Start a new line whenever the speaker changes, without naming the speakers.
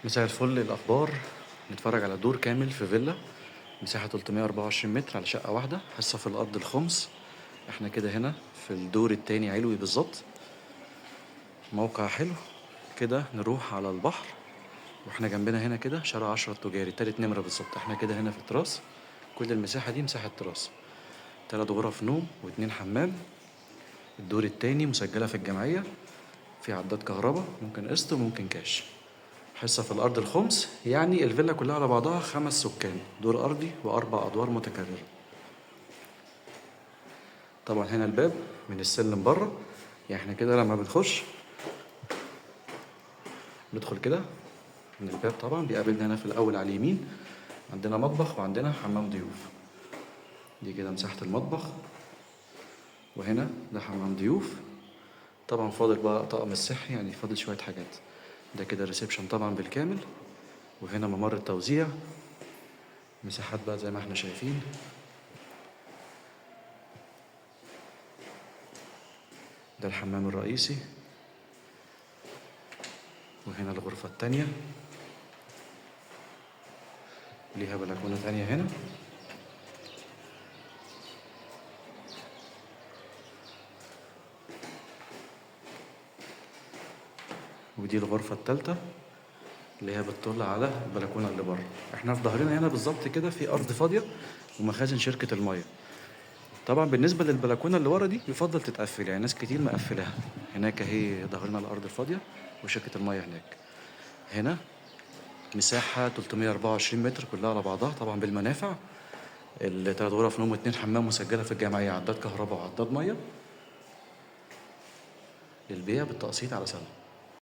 مساء الفل، الأخبار. نتفرج على دور كامل في فيلا مساحة 324 متر على شقة واحدة، حصة في الأرض الخمس. احنا كده هنا في الدور التاني علوي بالظبط. موقع حلو كده، نروح على البحر. واحنا جنبنا هنا كده شارع 10 التجاري، تالت نمرة بالظبط. احنا كده هنا في التراس. كل المساحة دي مساحة تراس، 3 غرف نوم و2 حمام. الدور التاني مسجلة في الجمعية، في عداد كهرباء، ممكن قسط وممكن كاش. حصة في الأرض الخمس، يعني الفيلا كلها على بعضها 5 سكان، دور أرضي وأربع أدوار متكررة. طبعا هنا الباب من السلم بره، يعني احنا كده لما بنخش ندخل كده من الباب. طبعا بيقابلنا هنا في الأول على اليمين عندنا مطبخ وعندنا حمام ضيوف. دي كده مساحة المطبخ، وهنا ده حمام ضيوف. طبعا فاضل بقى طقم الصحي، يعني فاضل شوية حاجات. ده كده الريسبشن طبعا بالكامل، وهنا ممر التوزيع. مساحات بقى زي ما احنا شايفين. ده الحمام الرئيسي، وهنا الغرفة التانية ليها بلكونة تانية هنا. ودي الغرفة التالتة اللي هي بتطل على البلكونة اللي بره. احنا في ظهرنا هنا بالظبط كده في أرض فاضية ومخازن شركة المية. طبعا بالنسبة للبلكونة اللي ورا دي يفضل تتقفل، يعني ناس كتير مقفلاها. هناك اهي ظهرنا الأرض الفاضية وشركة المية هناك. هنا مساحة 324 متر كلها على بعضها، طبعا بالمنافع. التلات غرف نوم و2 حمام مسجلة في الجمعية، عداد كهرباء وعداد مية، للبيع بالتقسيط على سنة.